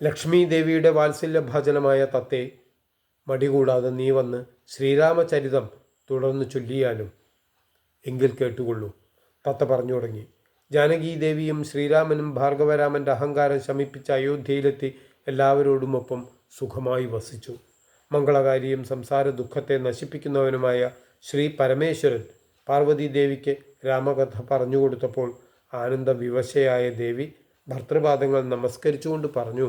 S1: ലക്ഷ്മി ദേവിയുടെ വാത്സല്യഭാജനമായ തത്തേ, മടികൂടാതെ നീ വന്ന് ശ്രീരാമചരിതം തുടർന്ന് ചൊല്ലിയാലും എങ്കിൽ കേട്ടുകൊള്ളൂ. തത്ത പറഞ്ഞു തുടങ്ങി. ജാനകീദേവിയും ശ്രീരാമനും ഭാർഗവരാമൻ്റെ അഹങ്കാരം ശമിപ്പിച്ച അയോധ്യയിലെത്തി എല്ലാവരോടുമൊപ്പം സുഖമായി വസിച്ചു. മംഗളകാരിയും സംസാര ദുഃഖത്തെ നശിപ്പിക്കുന്നവനുമായ ശ്രീ പരമേശ്വരൻ പാർവതീദേവിക്ക് രാമകഥ പറഞ്ഞുകൊടുത്തപ്പോൾ ആനന്ദവിവശയായ ദേവി ഭർത്തൃപാദങ്ങൾ നമസ്കരിച്ചുകൊണ്ട് പറഞ്ഞു.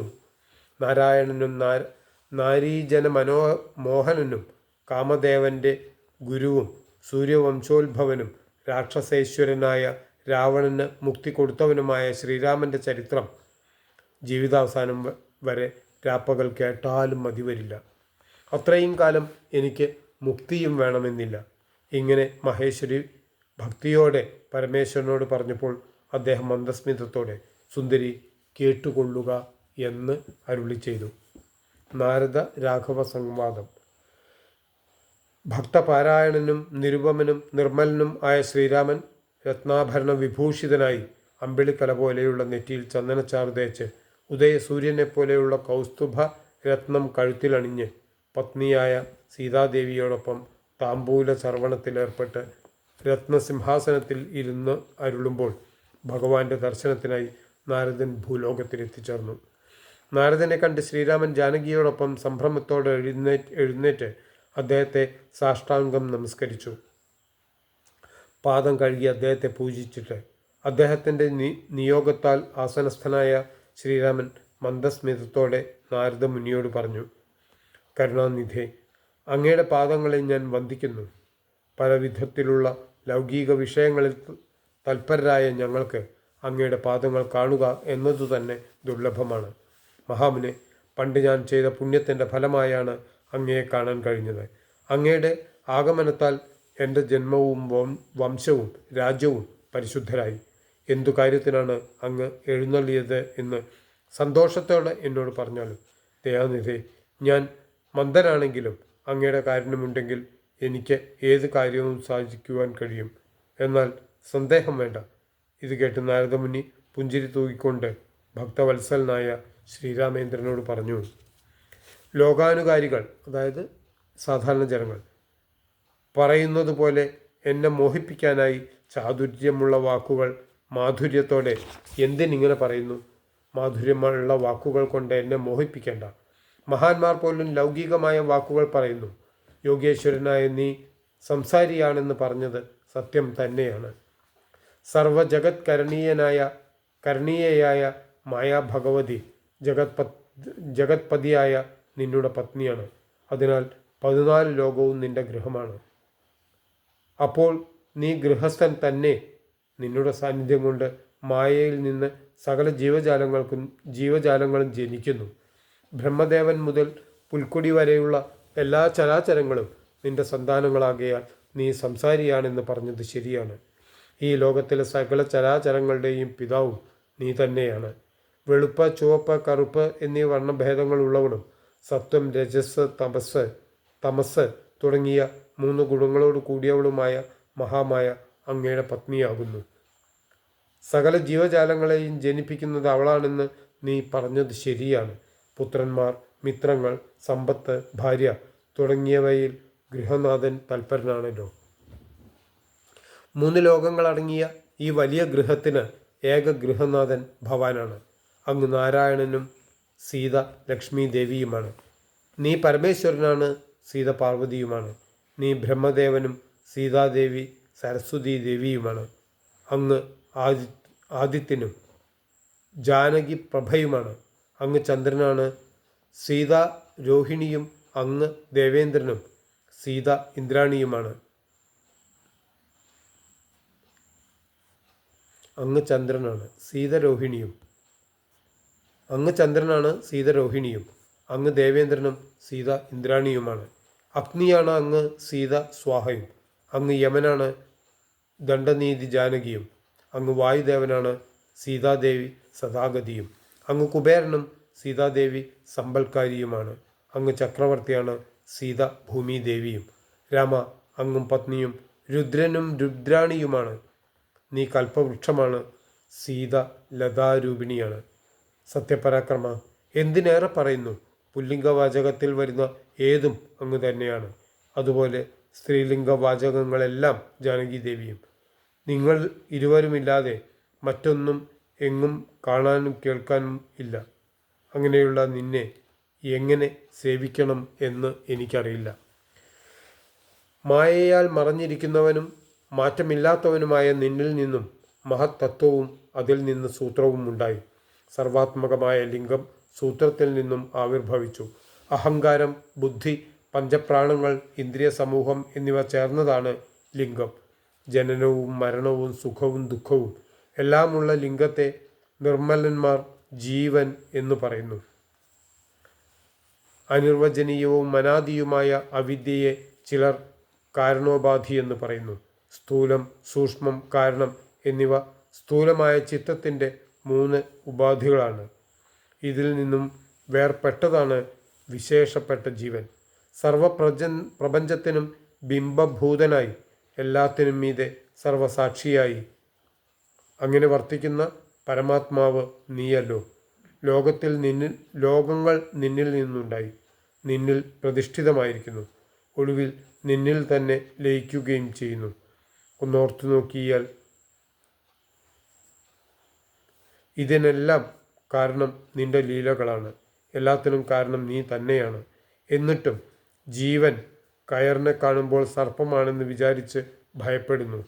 S1: നാരായണനും നാരീജന മോഹനനും കാമദേവൻ്റെ ഗുരുവും സൂര്യവംശോത്ഭവനും രാക്ഷസേശ്വരനായ രാവണന് മുക്തി കൊടുത്തവനുമായ ശ്രീരാമൻ്റെ ചരിത്രം ജീവിതാവസാനം വരെ രാപ്പകൽ കേട്ടാലും മതിവരില്ല. അത്രയും കാലം എനിക്ക് മുക്തിയും വേണമെന്നില്ല. ഇങ്ങനെ മഹേശ്വരി ഭക്തിയോടെ പരമേശ്വരനോട് പറഞ്ഞപ്പോൾ അദ്ദേഹം മന്ദസ്മിതത്തോടെ സുന്ദരി കേട്ടുകൊള്ളുക എന്ന് അരുളി ചെയ്തു. നാരദ രാഘവ സംവാദം. ഭക്തപാരായണനും നിരുപമനും നിർമ്മലനും ആയ ശ്രീരാമൻ രത്നാഭരണ വിഭൂഷിതനായി അമ്പിളിക്കല പോലെയുള്ള നെറ്റിയിൽ ചന്ദനച്ചാറ് തേച്ച് ഉദയസൂര്യനെ പോലെയുള്ള കൗസ്തുഭ രത്നം കഴുത്തിലണിഞ്ഞ് പത്നിയായ സീതാദേവിയോടൊപ്പം താമ്പൂല ചർവണത്തിലേർപ്പെട്ട് രത്നസിംഹാസനത്തിൽ ഇരുന്ന് അരുളുമ്പോൾ ഭഗവാന്റെ ദർശനത്തിനായി നാരദൻ ഭൂലോകത്തിലെത്തിച്ചേർന്നു. നാരദനെ കണ്ട് ശ്രീരാമൻ ജാനകിയോടൊപ്പം സംഭ്രമത്തോടെ എഴുന്നേറ്റ് അദ്ദേഹത്തെ സാഷ്ടാംഗം നമസ്കരിച്ചു. പാദം കഴുകി അദ്ദേഹത്തെ പൂജിച്ചിട്ട് അദ്ദേഹത്തിൻ്റെ നിയോഗത്താൽ ആസനസ്ഥനായ ശ്രീരാമൻ മന്ദസ്മിതത്തോടെ നാരദ മുനിയോട് പറഞ്ഞു. കരുണാനിധേ, അങ്ങയുടെ പാദങ്ങളെ ഞാൻ വന്ദിക്കുന്നു. പല വിധത്തിലുള്ള ലൗകിക വിഷയങ്ങളിൽ തൽപരരായ ഞങ്ങൾക്ക് അങ്ങയുടെ പാദങ്ങൾ കാണുക എന്നതു തന്നെ ദുർലഭമാണ്. മഹാമുനെ, പണ്ട് ഞാൻ ചെയ്ത പുണ്യത്തിൻ്റെ ഫലമായാണ് അങ്ങയെ കാണാൻ കഴിഞ്ഞത്. അങ്ങയുടെ ആഗമനത്താൽ എൻ്റെ ജന്മവും വംശവും രാജ്യവും പരിശുദ്ധരായി. എന്തു കാര്യത്തിനാണ് അങ്ങ് എഴുന്നള്ളിയത് എന്ന് സന്തോഷത്തോടെ എന്നോട് പറഞ്ഞാലും. ദയാനിധേ, ഞാൻ മന്ദനാണെങ്കിലും അങ്ങയുടെ കാരുണ്യമുണ്ടെങ്കിൽ എനിക്ക് ഏത് കാര്യവും സാധിക്കുവാൻ കഴിയും. എന്നാൽ സന്ദേഹം വേണ്ട. ഇത് കേട്ട് നാരദമുനി പുഞ്ചിരി തൂക്കിക്കൊണ്ട് ഭക്തവത്സലനായ ശ്രീരാമേന്ദ്രനോട് പറഞ്ഞു. ലോകാനുകാരികൾ, അതായത് സാധാരണ ജനങ്ങൾ, പറയുന്നത് പോലെ എന്നെ മോഹിപ്പിക്കാനായി ചാതുര്യമുള്ള വാക്കുകൾ മാധുര്യത്തോടെ എന്തിനിങ്ങനെ പറയുന്നു? മാധുര്യമുള്ള വാക്കുകൾ കൊണ്ട് എന്നെ മോഹിപ്പിക്കേണ്ട. മഹാന്മാർ പോലും ലൗകികമായ വാക്കുകൾ പറയുന്നു. യോഗേശ്വരനായ നീ സംസാരിയാണെന്ന് പറഞ്ഞത് സത്യം തന്നെയാണ്. സർവജഗത് കരണീയയായ മായാഭഗവതി ജഗത്പതിയായ നിന്നുടെ പത്നിയാണ്. അതിനാൽ 14 ലോകവും നിന്റെ ഗൃഹമാണ്. അപ്പോൾ നീ ഗൃഹസ്ഥൻ തന്നെ. നിന്നുടെ സാന്നിധ്യം കൊണ്ട് മായയിൽ നിന്ന് സകല ജീവജാലങ്ങളും ജനിക്കുന്നു. ബ്രഹ്മദേവൻ മുതൽ പുൽക്കൊടി വരെയുള്ള എല്ലാ ചരാചരങ്ങളും നിന്റെ സന്താനങ്ങളാകയാൽ നീ സംസാരിയാണെന്ന് പറഞ്ഞത് ശരിയാണ്. ഈ ലോകത്തിലെ സകല ചരാചരങ്ങളുടെയും പിതാവും നീ തന്നെയാണ്. വെളുപ്പ്, ചുവപ്പ്, കറുപ്പ് എന്നീ വർണ്ണഭേദങ്ങളുള്ളവളും സത്വം, രജസ്, തമസ് തുടങ്ങിയ 3 ഗുണങ്ങളോട് കൂടിയവളുമായ മഹാമായ അങ്ങയുടെ പത്നിയാകുന്നു. സകല ജീവജാലങ്ങളെയും ജനിപ്പിക്കുന്നത് അവളാണെന്ന് നീ പറഞ്ഞത് ശരിയാണ്. പുത്രന്മാർ, മിത്രങ്ങൾ, സമ്പത്ത്, ഭാര്യ തുടങ്ങിയവയിൽ ഗൃഹനാഥൻ തൽപരനാണല്ലോ. 3 ലോകങ്ങളടങ്ങിയ ഈ വലിയ ഗൃഹത്തിന് ഏക ഗൃഹനാഥൻ ഭവാനാണ്. അങ്ങ് നാരായണനും സീത ലക്ഷ്മി ദേവിയുമാണ്. നീ പരമേശ്വരനാണ്, സീത പാർവതിയുമാണ്. നീ ബ്രഹ്മദേവനും സീതാദേവി സരസ്വതി ദേവിയുമാണ്. അങ്ങ് ആദിത്യനും ജാനകി പ്രഭയുമാണ്. അങ്ങ് ചന്ദ്രനാണ്, സീത രോഹിണിയും. അങ്ങ് ദേവേന്ദ്രനും സീത ഇന്ദ്രാണിയുമാണ്. അങ്ങ് ചന്ദ്രനാണ്, സീത രോഹിണിയും. അങ്ങ് ദേവേന്ദ്രനും സീത ഇന്ദ്രാണിയുമാണ്. അഗ്നിയാണ് അങ്ങ്, സീത സ്വാഹയും. അങ്ങ് യമനാണ്, ദണ്ഡനീതി ജാനകിയും. അങ്ങ് വായുദേവനാണ്, സീതാദേവി സദാഗതിയും. അങ്ങ് കുബേരനും സീതാദേവി സമ്പൽക്കാരിയുമാണ്. അങ്ങ് ചക്രവർത്തിയാണ്, സീത ഭൂമിദേവിയും. രാമ, അങ്ങും പത്നിയും രുദ്രനും രുദ്രാണിയുമാണ്. നീ കൽപ്പവൃക്ഷമാണ്, സീത ലതാരൂപിണിയാണ്. സത്യപരാക്രമ, എന്തിനേറെ പറയുന്നു, പുല്ലിംഗവാചകത്തിൽ വരുന്ന ഏതും അങ്ങ് തന്നെയാണ്. അതുപോലെ സ്ത്രീലിംഗവാചകങ്ങളെല്ലാം ജാനകി ദേവിയും. നിങ്ങൾ ഇരുവരുമില്ലാതെ മറ്റൊന്നും എങ്ങും കാണാനും കേൾക്കാനും ഇല്ല. അങ്ങനെയുള്ള നിന്നെ എങ്ങനെ സേവിക്കണം എന്ന് എനിക്കറിയില്ല. മായയാൽ മറഞ്ഞിരിക്കുന്നവനും മാറ്റമില്ലാത്തവനുമായ നിന്നിൽ നിന്നും മഹത്തത്വവും അതിൽ നിന്ന് സൂത്രവും ഉണ്ടായി. സർവാത്മകമായ ലിംഗം സൂത്രത്തിൽ നിന്നും ആവിർഭവിച്ചു. അഹങ്കാരം, ബുദ്ധി, പഞ്ചപ്രാണങ്ങൾ, ഇന്ദ്രിയ സമൂഹം എന്നിവ ചേർന്നതാണ് ലിംഗം. ജനനവും മരണവും സുഖവും ദുഃഖവും എല്ലാമുള്ള ലിംഗത്തെ നിർമ്മലന്മാർ ജീവൻ എന്ന് പറയുന്നു. അനിർവചനീയവും അനാദിയുമായ അവിദ്യയെ ചിലർ കാരണോപാധി എന്ന് പറയുന്നു. സ്ഥൂലം, സൂക്ഷ്മം, കാരണം എന്നിവ സ്ഥൂലമായ ചിത്തത്തിൻ്റെ 3 ഉപാധികളാണ്. ഇതിൽ നിന്നും വേർപെട്ടതാണ് വിശേഷപ്പെട്ട ജീവൻ. പ്രപഞ്ചത്തിനും ബിംബഭൂതനായി എല്ലാത്തിനും മീതെ സർവസാക്ഷിയായി അങ്ങനെ വർത്തിക്കുന്ന പരമാത്മാവ് നീയല്ലോ. ലോകങ്ങൾ നിന്നിൽ നിന്നുണ്ടായി, നിന്നിൽ പ്രതിഷ്ഠിതമായിരിക്കുന്നു, ഒടുവിൽ നിന്നിൽ തന്നെ ലയിക്കുകയും ചെയ്യുന്നു. ഒന്നോർത്തു നോക്കിയാൽ ഇതിനെല്ലാം കാരണം നിന്റെ ലീലകളാണ്. എല്ലാത്തിനും കാരണം നീ തന്നെയാണ്. എന്നിട്ടും ജീവൻ കയറിനെ കാണുമ്പോൾ സർപ്പമാണെന്ന് വിചാരിച്ച് ഭയപ്പെടുന്നു.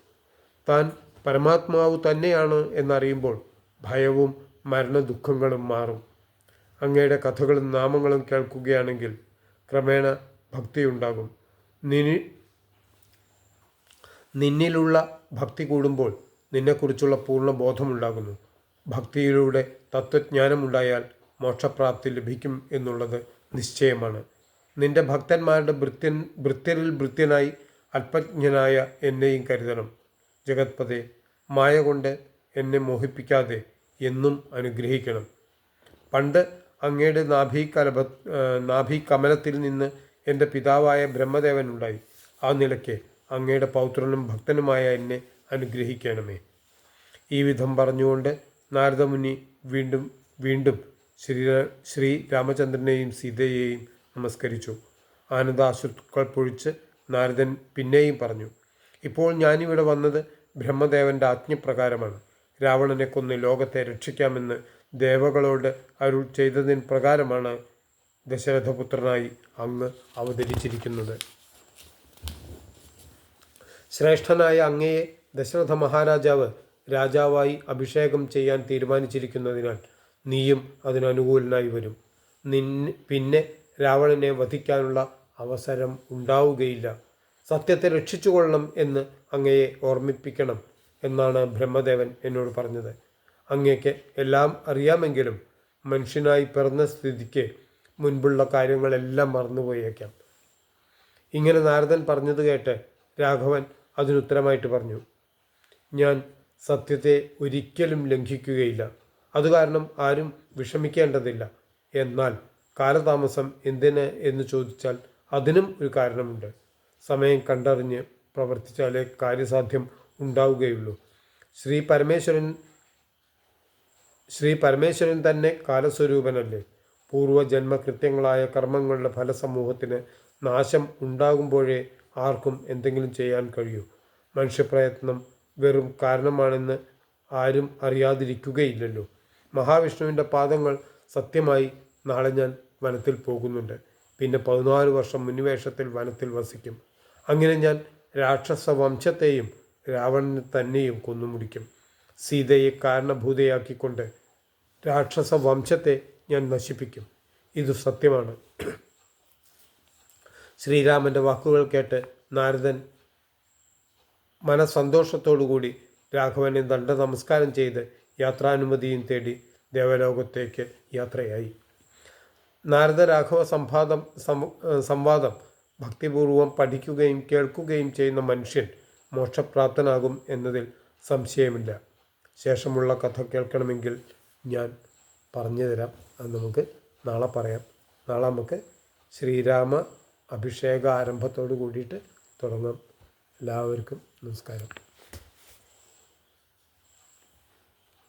S1: താൻ പരമാത്മാവ് തന്നെയാണ് എന്നറിയുമ്പോൾ ഭയവും മരണദുഃഖങ്ങളും മാറും. അങ്ങയുടെ കഥകളും നാമങ്ങളും കേൾക്കുകയാണെങ്കിൽ ക്രമേണ ഭക്തിയുണ്ടാകും. നിന്നിലുള്ള ഭക്തി കൂടുമ്പോൾ നിന്നെക്കുറിച്ചുള്ള പൂർണ്ണ ബോധമുണ്ടാകുന്നു. ഭക്തിയിലൂടെ തത്വജ്ഞാനമുണ്ടായാൽ മോക്ഷപ്രാപ്തി ലഭിക്കും എന്നുള്ളത് നിശ്ചയമാണ്. നിന്റെ ഭക്തന്മാരുടെ ഭൃത്യരിൽ ഭൃത്യനായി അല്പജ്ഞനായ എന്നെയും കരുതണം. ജഗത്പതേ, മായ കൊണ്ട് എന്നെ മോഹിപ്പിക്കാതെ എന്നും അനുഗ്രഹിക്കണം. പണ്ട് അങ്ങയുടെ നാഭീകമലത്തിൽ നിന്ന് എൻ്റെ പിതാവായ ബ്രഹ്മദേവനുണ്ടായി. ആ നിലയ്ക്ക് അങ്ങയുടെ പൗത്രനും ഭക്തനുമായ എന്നെ അനുഗ്രഹിക്കണമേ. ഈ വിധം പറഞ്ഞുകൊണ്ട് നാരദമുനി വീണ്ടും ശ്രീ രാമചന്ദ്രനെയും സീതയെയും നമസ്കരിച്ചു. ആനന്ദാശ്രുക്കൾ പൊഴിച്ച് നാരദൻ പിന്നെയും പറഞ്ഞു, ഇപ്പോൾ ഞാനിവിടെ വന്നത് ബ്രഹ്മദേവൻ്റെ ആജ്ഞപ്രകാരമാണ്. രാവണനെ കൊന്ന് ലോകത്തെ രക്ഷിക്കാമെന്ന് ദേവകളോട് അരുൾ ചെയ്തതിന് പ്രകാരമാണ് ദശരഥപുത്രനായി അങ്ങ് അവതരിച്ചിരിക്കുന്നത്. ശ്രേഷ്ഠനായ അങ്ങയെ ദശരഥ മഹാരാജാവ് രാജാവായി അഭിഷേകം ചെയ്യാൻ തീരുമാനിച്ചിരിക്കുന്നതിനാൽ നീയും അതിനനുകൂലനായി വരും. പിന്നെ രാവണനെ വധിക്കാനുള്ള അവസരം ഉണ്ടാവുകയില്ല. സത്യത്തെ രക്ഷിച്ചുകൊള്ളണം എന്ന് അങ്ങയെ ഓർമ്മിപ്പിക്കണം എന്നാണ് ബ്രഹ്മദേവൻ എന്നോട് പറഞ്ഞത്. അങ്ങേക്ക് എല്ലാം അറിയാമെങ്കിലും മനുഷ്യനായി പിറന്ന സ്ഥിതിക്ക് മുൻപുള്ള കാര്യങ്ങളെല്ലാം മറന്നുപോയേക്കാം. ഇങ്ങനെ നാരദൻ പറഞ്ഞത് കേട്ട് രാഘവൻ അതിനുത്തരമായിട്ട് പറഞ്ഞു, ഞാൻ സത്യത്തെ ഒരിക്കലും ലംഘിക്കുകയില്ല. അതുകാരണം ആരും വിഷമിക്കേണ്ടതില്ല. എന്നാൽ കാലതാമസം എന്തിന് എന്ന് ചോദിച്ചാൽ അതിനും ഒരു കാരണമുണ്ട്. സമയം കണ്ടറിഞ്ഞ് പ്രവർത്തിച്ചാലേ കാര്യസാധ്യം ഉണ്ടാവുകയുള്ളൂ. ശ്രീ പരമേശ്വരൻ തന്നെ കാലസ്വരൂപനല്ലേ. പൂർവജന്മകൃത്യങ്ങളായ കർമ്മങ്ങളുടെ ഫലസമൂഹത്തിന് നാശം ഉണ്ടാകുമ്പോഴേ ആർക്കും എന്തെങ്കിലും ചെയ്യാൻ കഴിയൂ. മനുഷ്യപ്രയത്നം വെറും കാരണമാണെന്ന് ആരും അറിയാതിരിക്കുകയില്ലല്ലോ. മഹാവിഷ്ണുവിൻ്റെ പാദങ്ങൾ സത്യമായി നാളെ ഞാൻ വനത്തിൽ പോകുന്നുണ്ട്. പിന്നെ 14 വർഷം മുനിവേഷത്തിൽ വനത്തിൽ വസിക്കും. അങ്ങനെ ഞാൻ രാക്ഷസ വംശത്തെയും രാവണനെ തന്നെയും കൊന്നുമുടിക്കും. സീതയെ കാരണഭൂതയാക്കിക്കൊണ്ട് രാക്ഷസ വംശത്തെ ഞാൻ നശിപ്പിക്കും. ഇത് സത്യമാണ്. ശ്രീരാമൻ്റെ വാക്കുകൾ കേട്ട് നാരദൻ മനസ്സന്തോഷത്തോടുകൂടി രാഘവനെ ദണ്ഡ നമസ്കാരം ചെയ്ത് യാത്രാനുമതിയും തേടി ദേവലോകത്തേക്ക് യാത്രയായി. നാരദ രാഘവ സംവാദം ഭക്തിപൂർവം പഠിക്കുകയും കേൾക്കുകയും ചെയ്യുന്ന മനുഷ്യൻ മോക്ഷപ്രാപ്തനാകും എന്നതിൽ സംശയമില്ല. ശേഷമുള്ള കഥ കേൾക്കണമെങ്കിൽ ഞാൻ പറഞ്ഞു തരാം. അത് നമുക്ക് നാളെ പറയാം. നാളെ നമുക്ക് ശ്രീരാമ അഭിഷേക ആരംഭത്തോട് കൂടിയിട്ട് തുടങ്ങാം. എല്ലാവർക്കും നമസ്കാരം.